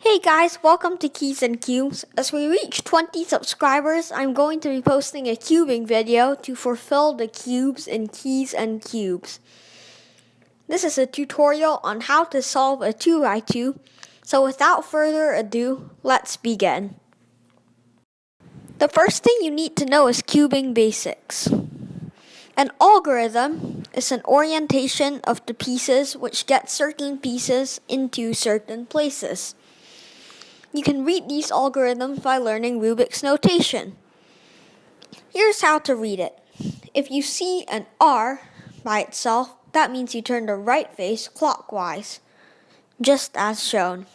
Hey guys, welcome to Keys and Cubes. As we reach 20 subscribers, I'm going to be posting a cubing video to fulfill the cubes in Keys and Cubes. This is a tutorial on how to solve a 2x2, so without further ado, let's begin. The first thing you need to know is cubing basics. An algorithm is an orientation of the pieces which get certain pieces into certain places. You can read these algorithms by learning Rubik's notation. Here's how to read it. If you see an R by itself, that means you turn the right face clockwise, just as shown.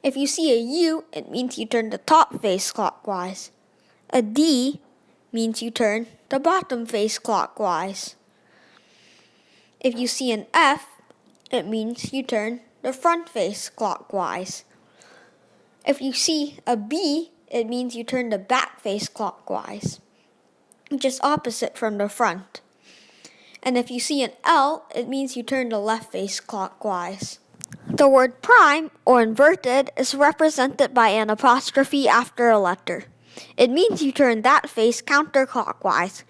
If you see a U, it means you turn the top face clockwise. A D means you turn the bottom face clockwise. If you see an F, it means you turn the front face clockwise. If you see a B, it means you turn the back face clockwise, which is opposite from the front. And if you see an L, it means you turn the left face clockwise. The word prime, or inverted, is represented by an apostrophe after a letter. It means you turn that face counterclockwise.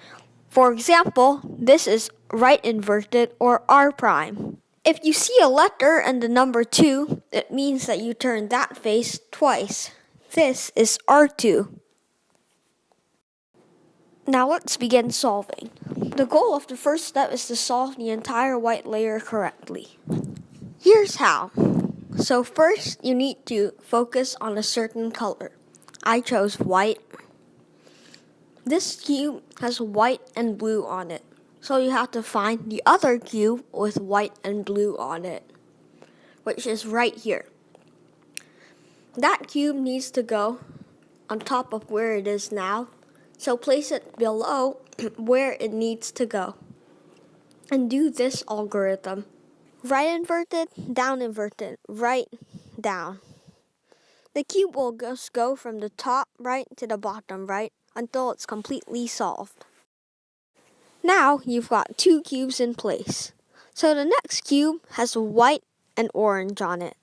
For example, this is right inverted or R prime. If you see a letter and the number 2, it means that you turn that face twice. This is R2. Now let's begin solving. The goal of the first step is to solve the entire white layer correctly. Here's how. So first, you need to focus on a certain color. I chose white. This cube has white and blue on it. So you have to find the other cube with white and blue on it, which is right here. That cube needs to go on top of where it is now, so place it below where it needs to go. And do this algorithm. Right inverted, down inverted, right, down. The cube will just go from the top right to the bottom right until it's completely solved. Now you've got 2 cubes in place. So the next cube has white and orange on it.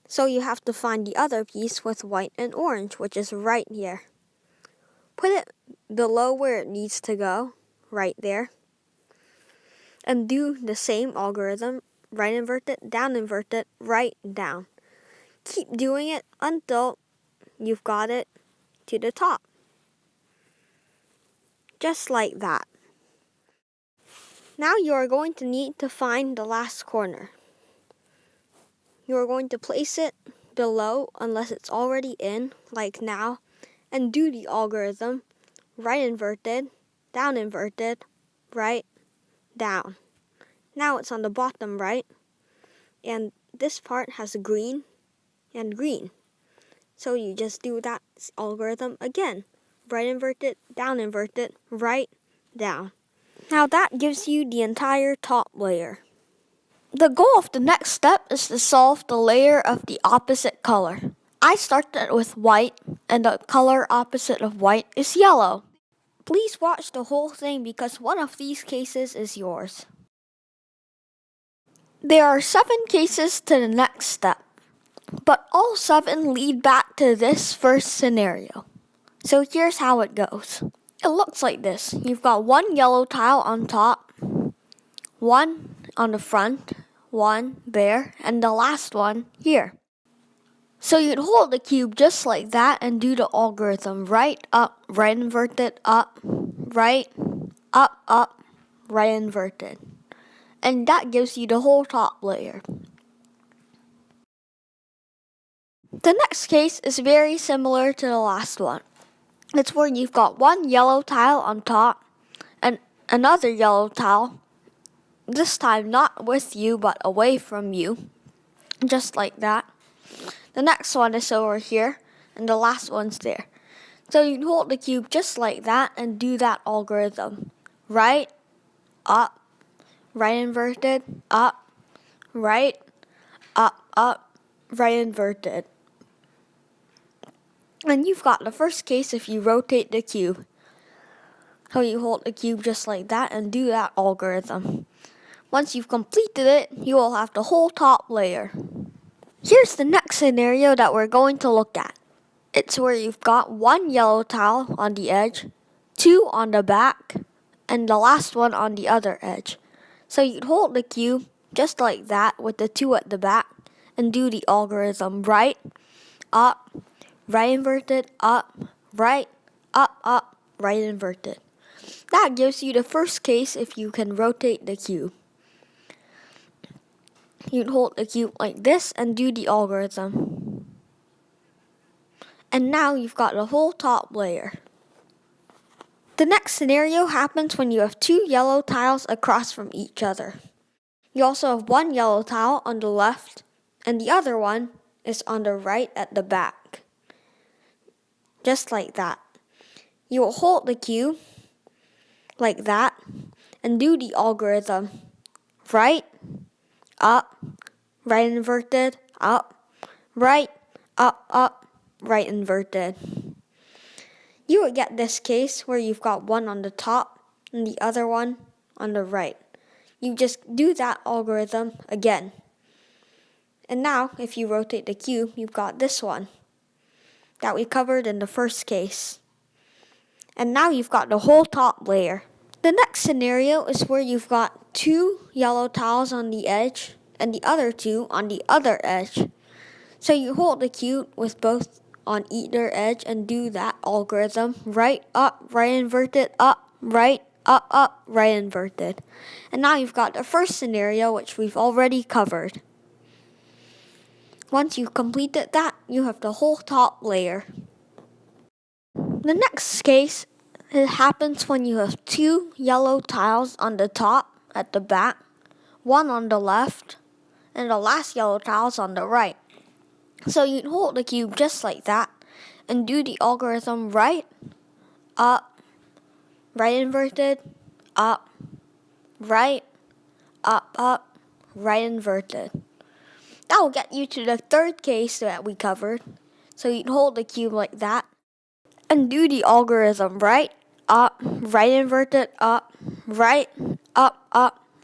So you have to find the other piece with white and orange, which is right here. Put it below where it needs to go, right there. And do the same algorithm, right inverted, right, down. Keep doing it until you've got it to the top. Just like that. Now you are going to need to find the last corner. You are going to place it below unless it's already in, like now, and do the algorithm, right inverted, right, down. Now it's on the bottom right, and this part has green and green. So you just do that algorithm again, right inverted, right, down. Now that gives you the entire top layer. The goal of the next step is to solve the layer of the opposite color. I started with white, and the color opposite of white is yellow. Please watch the whole thing because one of these cases is yours. There are 7 cases to the next step, but all 7 lead back to this first scenario. So here's how it goes. It looks like this. You've got 1 yellow tile on top, 1 on the front, 1 there, and the last one here. So you'd hold the cube just like that and do the algorithm right up, right inverted, up, right, up, right inverted. And that gives you the whole top layer. The next case is very similar to the last one. It's where you've got 1 yellow tile on top and another yellow tile, this time not with you but away from you, just like that. The next one is over here and the last one's there. So you can hold the cube just like that and do that algorithm. Right, up, right inverted, up, right inverted. And you've got the first case if you rotate the cube. So you hold the cube just like that and do that algorithm. Once you've completed it, you will have the whole top layer. Here's the next scenario that we're going to look at. It's where you've got one yellow tile on the edge, two on the back, and the last one on the other edge. So you'd hold the cube just like that with the two at the back and do the algorithm right, up, right inverted, up, right, up, right inverted. That gives you the first case if you can rotate the cube. You'd hold the cube like this and do the algorithm. And now you've got the whole top layer. The next scenario happens when you have two yellow tiles across from each other. You also have one yellow tile on the left and the other one is on the right at the back. Just like that. You will hold the cube like that and do the algorithm. Right, up, right inverted, up, right, up, right inverted. You will get this case where you've got one on the top and the other one on the right. You just do that algorithm again. And now, if you rotate the cube, you've got this one that we covered in the first case. And now you've got the whole top layer. The next scenario is where you've got two yellow tiles on the edge and the other two on the other edge. So you hold the cube with both on either edge and do that algorithm. Right, up, right inverted, up, right inverted. And now you've got the first scenario, which we've already covered. Once you've completed that, you have the whole top layer. The next case, it happens when you have two yellow tiles on the top at the back, one on the left, and the last yellow tiles on the right. So you'd hold the cube just like that and do the algorithm right, up, right inverted, up, right inverted. That will get you to the third case that we covered. So you'd hold the cube like that and do the algorithm right, up, right inverted, up, right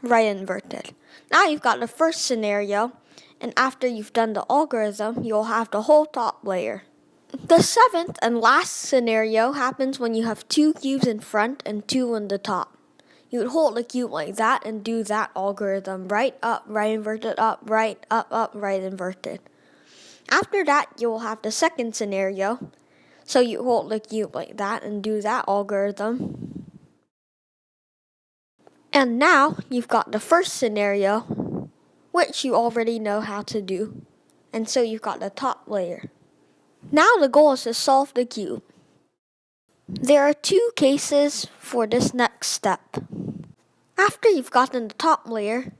inverted. Now you've got the first scenario, and after you've done the algorithm, you'll have the whole top layer. The seventh and last scenario happens when you have two cubes in front and two on the top. You would hold the cube like that and do that algorithm. Right inverted, up, right inverted. After that, you will have the second scenario. So you hold the cube like that and do that algorithm. And now you've got the first scenario, which you already know how to do. And so you've got the top layer. Now the goal is to solve the cube. There are two cases for this next step. After you've gotten the top layer,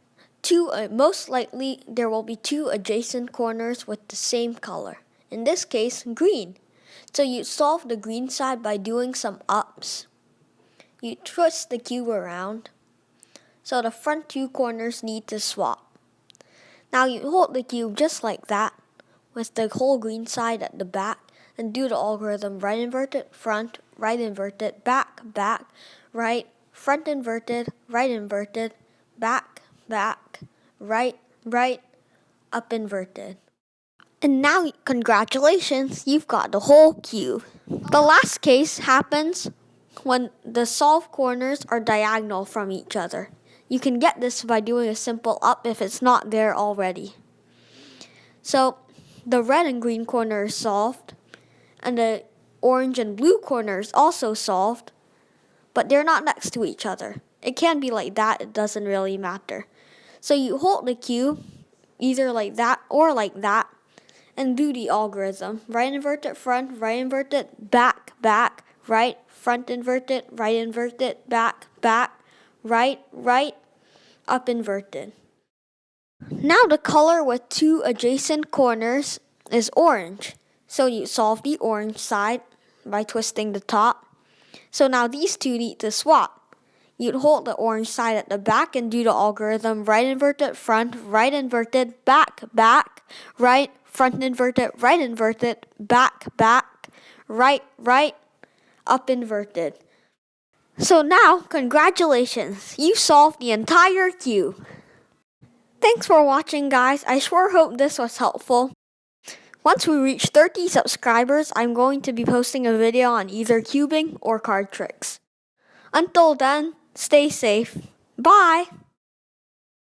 most likely there will be two adjacent corners with the same color. In this case, green. So you solve the green side by doing some ups. You twist the cube around. So the front two corners need to swap. Now you hold the cube just like that with the whole green side at the back and do the algorithm right inverted, front, right inverted, back, right, front inverted, right inverted, back, right, up inverted. And now, congratulations, you've got the whole cube. The last case happens when the solved corners are diagonal from each other. You can get this by doing a simple up if it's not there already. So, the red and green corner is solved, and the orange and blue corner is also solved, but they're not next to each other. It can be like that, it doesn't really matter. So you hold the cube, either like that or like that, and do the algorithm. Right inverted, front, right inverted, back, right, front inverted, back, right, up inverted. Now the color with two adjacent corners is orange. So you solve the orange side by twisting the top. So now these two need to swap. You'd hold the orange side at the back and do the algorithm right inverted, front, right inverted, back, right, front inverted, right inverted, back, right, up inverted. So now, congratulations, you solved the entire cube. Thanks for watching, guys. I sure hope this was helpful. Once we reach 30 subscribers, I'm going to be posting a video on either cubing or card tricks. Until then, stay safe. Bye!